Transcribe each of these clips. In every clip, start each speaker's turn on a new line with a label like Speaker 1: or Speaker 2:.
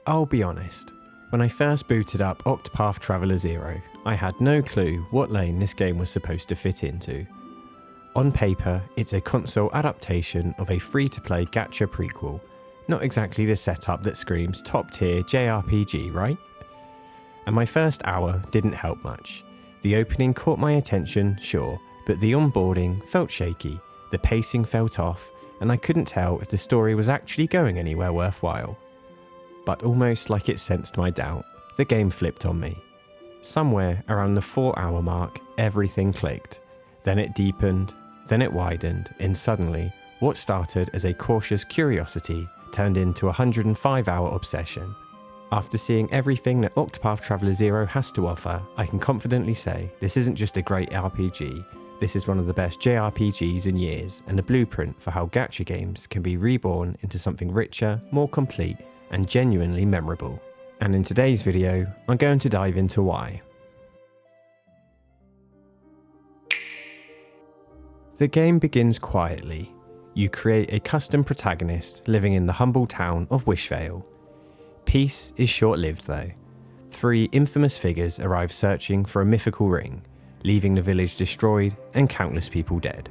Speaker 1: I'll be honest, when I first booted up Octopath Traveler 0, I had no clue what lane this game was supposed to fit into. On paper, it's a console adaptation of a free-to-play gacha prequel, not exactly the setup that screams top-tier JRPG, right? And my first hour didn't help much. The opening caught my attention, sure, but the onboarding felt shaky, the pacing felt off, and I couldn't tell if the story was actually going anywhere worthwhile. But almost like it sensed my doubt, the game flipped on me. Somewhere around the 4-hour mark, everything clicked. Then it deepened, then it widened, and suddenly, what started as a cautious curiosity turned into a 105-hour obsession. After seeing everything that Octopath Traveler 0 has to offer, I can confidently say this isn't just a great RPG, this is one of the best JRPGs in years and a blueprint for how gacha games can be reborn into something richer, more complete, and genuinely memorable. And in today's video, I'm going to dive into why. The game begins quietly. You create a custom protagonist living in the humble town of Wishvale. Peace is short-lived though. 3 infamous figures arrive searching for a mythical ring, leaving the village destroyed and countless people dead.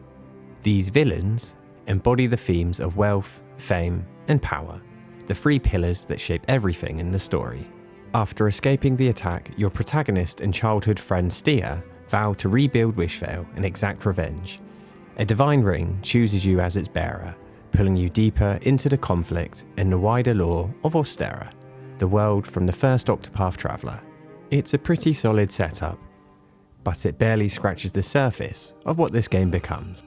Speaker 1: These villains embody the themes of wealth, fame, and power, the 3 pillars that shape everything in the story. After escaping the attack, your protagonist and childhood friend Stia vow to rebuild Wishvale and exact revenge. A divine ring chooses you as its bearer, pulling you deeper into the conflict and the wider lore of Ostera, the world from the first Octopath Traveler. It's a pretty solid setup, but it barely scratches the surface of what this game becomes.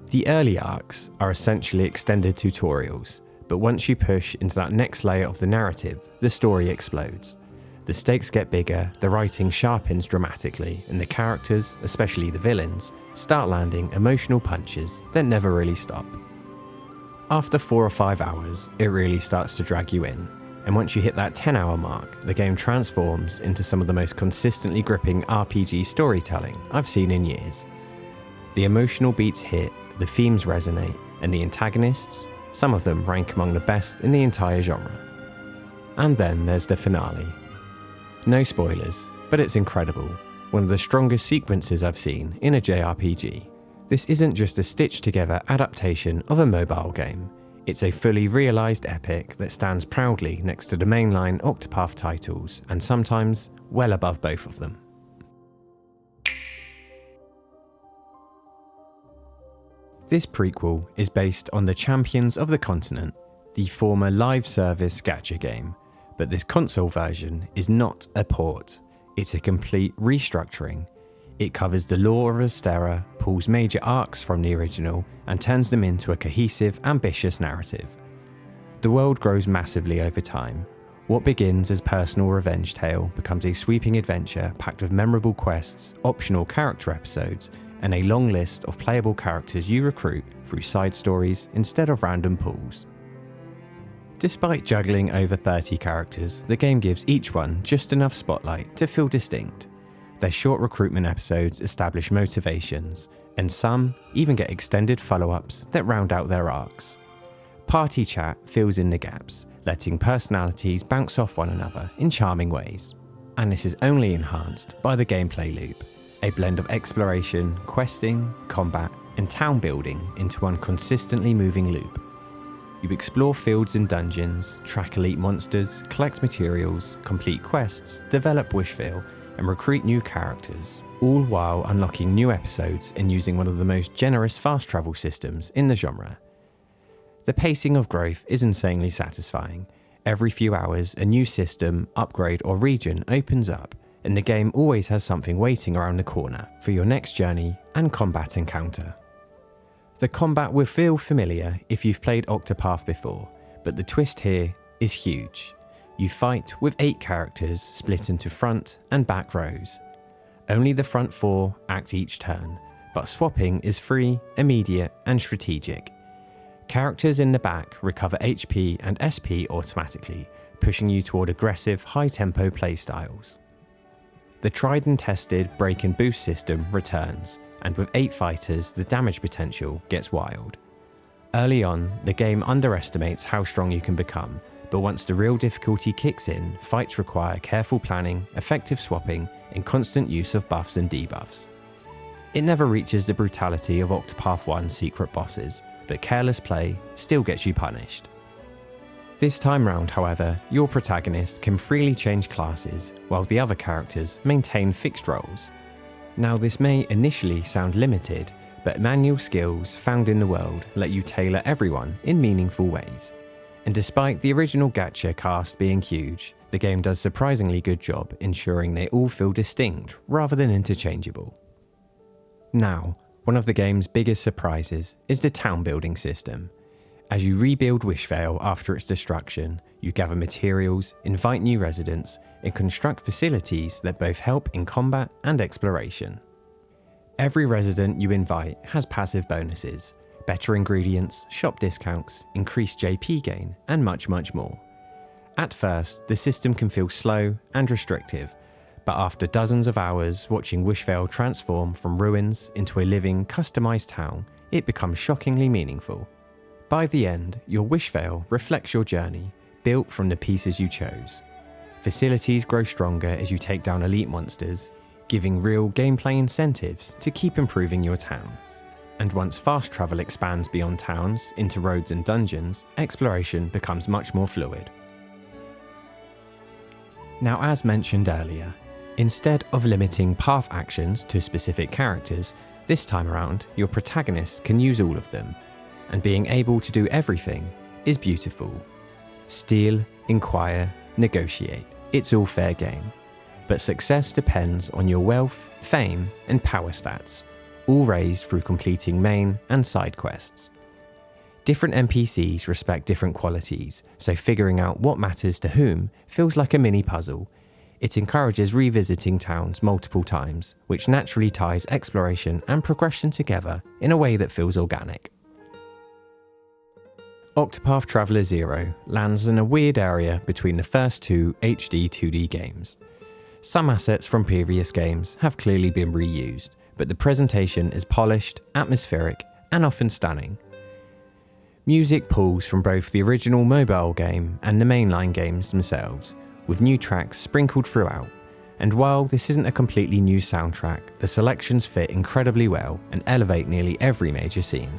Speaker 1: The early arcs are essentially extended tutorials, but once you push into that next layer of the narrative, the story explodes. The stakes get bigger, the writing sharpens dramatically, and the characters, especially the villains, start landing emotional punches that never really stop. After 4 or 5 hours, it really starts to drag you in, and once you hit that 10-hour mark, the game transforms into some of the most consistently gripping RPG storytelling I've seen in years. The emotional beats hit, the themes resonate, and the antagonists, some of them rank among the best in the entire genre. And then there's the finale. No spoilers, but it's incredible. One of the strongest sequences I've seen in a JRPG. This isn't just a stitched-together adaptation of a mobile game. It's a fully realised epic that stands proudly next to the mainline Octopath titles, and sometimes well above both of them. This prequel is based on the Champions of the Continent, the former live service gacha game, but this console version is not a port, it's a complete restructuring. It covers the lore of Ostera, pulls major arcs from the original, and turns them into a cohesive, ambitious narrative. The world grows massively over time. What begins as personal revenge tale becomes a sweeping adventure packed with memorable quests, optional character episodes, and a long list of playable characters you recruit through side stories instead of random pulls. Despite juggling over 30 characters, the game gives each one just enough spotlight to feel distinct. Their short recruitment episodes establish motivations, and some even get extended follow-ups that round out their arcs. Party chat fills in the gaps, letting personalities bounce off one another in charming ways. And this is only enhanced by the gameplay loop, a blend of exploration, questing, combat, and town building into one consistently moving loop. You explore fields and dungeons, track elite monsters, collect materials, complete quests, develop Wishvale, and recruit new characters, all while unlocking new episodes and using one of the most generous fast travel systems in the genre. The pacing of growth is insanely satisfying. Every few hours, a new system, upgrade, or region opens up, and the game always has something waiting around the corner for your next journey and combat encounter. The combat will feel familiar if you've played Octopath before, but the twist here is huge. You fight with 8 characters split into front and back rows. Only the front 4 act each turn, but swapping is free, immediate, and strategic. Characters in the back recover HP and SP automatically, pushing you toward aggressive, high-tempo playstyles. The tried and tested break and boost system returns, and with 8 fighters, the damage potential gets wild. Early on, the game underestimates how strong you can become, but once the real difficulty kicks in, fights require careful planning, effective swapping, and constant use of buffs and debuffs. It never reaches the brutality of Octopath 1's secret bosses, but careless play still gets you punished. This time round, however, your protagonist can freely change classes, while the other characters maintain fixed roles. Now, this may initially sound limited, but manual skills found in the world let you tailor everyone in meaningful ways. And despite the original gacha cast being huge, the game does a surprisingly good job ensuring they all feel distinct rather than interchangeable. Now, one of the game's biggest surprises is the town building system. As you rebuild Wishvale after its destruction, you gather materials, invite new residents, and construct facilities that both help in combat and exploration. Every resident you invite has passive bonuses, better ingredients, shop discounts, increased JP gain, and much more. At first, the system can feel slow and restrictive, but after dozens of hours watching Wishvale transform from ruins into a living, customized town, it becomes shockingly meaningful. By the end, your Wishvale reflects your journey, built from the pieces you chose. Facilities grow stronger as you take down elite monsters, giving real gameplay incentives to keep improving your town. And once fast travel expands beyond towns into roads and dungeons, exploration becomes much more fluid. Now, as mentioned earlier, instead of limiting path actions to specific characters, this time around your protagonist can use all of them, and being able to do everything is beautiful. Steal, inquire, negotiate, it's all fair game. But success depends on your wealth, fame, and power stats, all raised through completing main and side quests. Different NPCs respect different qualities, so figuring out what matters to whom feels like a mini puzzle. It encourages revisiting towns multiple times, which naturally ties exploration and progression together in a way that feels organic. Octopath Traveler 0 lands in a weird area between the first two HD 2D games. Some assets from previous games have clearly been reused, but the presentation is polished, atmospheric, and often stunning. Music pulls from both the original mobile game and the mainline games themselves, with new tracks sprinkled throughout. And while this isn't a completely new soundtrack, the selections fit incredibly well and elevate nearly every major scene.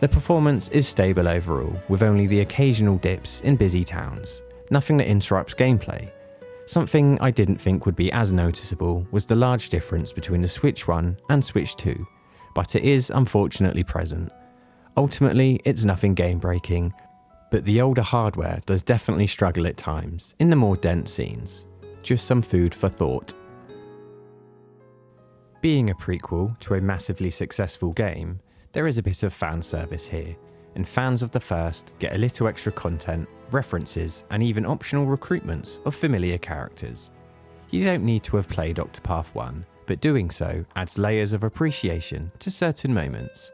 Speaker 1: The performance is stable overall, with only the occasional dips in busy towns, nothing that interrupts gameplay. Something I didn't think would be as noticeable was the large difference between the Switch 1 and Switch 2, but it is unfortunately present. Ultimately, it's nothing game-breaking, but the older hardware does definitely struggle at times in the more dense scenes. Just some food for thought. Being a prequel to a massively successful game, there is a bit of fan service here, and fans of the first get a little extra content, references, and even optional recruitments of familiar characters. You don't need to have played Octopath 1, but doing so adds layers of appreciation to certain moments.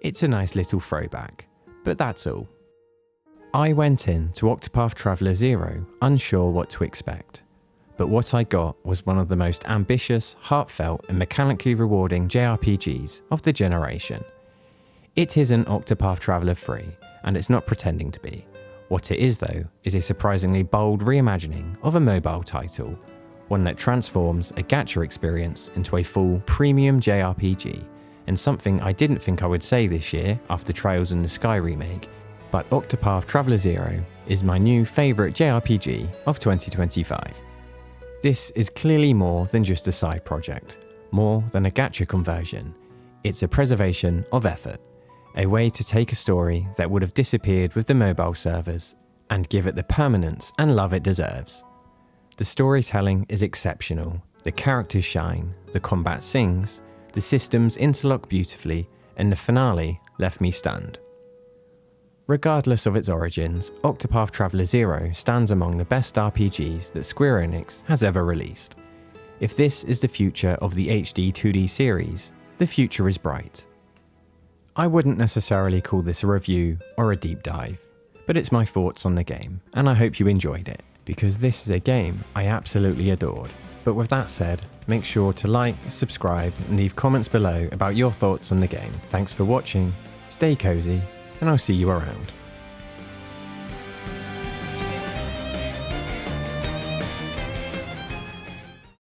Speaker 1: It's a nice little throwback, but that's all. I went in to Octopath Traveler 0 unsure what to expect, but what I got was one of the most ambitious, heartfelt, and mechanically rewarding JRPGs of the generation. It isn't Octopath Traveler 3, and it's not pretending to be. What it is, though, is a surprisingly bold reimagining of a mobile title, one that transforms a gacha experience into a full premium JRPG, and something I didn't think I would say this year after Trails in the Sky remake, but Octopath Traveler 0 is my new favourite JRPG of 2025. This is clearly more than just a side project, more than a gacha conversion. It's a preservation of effort, a way to take a story that would have disappeared with the mobile servers and give it the permanence and love it deserves. The storytelling is exceptional, the characters shine, the combat sings, the systems interlock beautifully, and the finale left me stunned. Regardless of its origins, Octopath Traveler 0 stands among the best RPGs that Square Enix has ever released. If this is the future of the HD 2D series, the future is bright. I wouldn't necessarily call this a review or a deep dive, but it's my thoughts on the game, and I hope you enjoyed it, because this is a game I absolutely adored. But with that said, make sure to like, subscribe, and leave comments below about your thoughts on the game. Thanks for watching, stay cozy, and I'll see you around.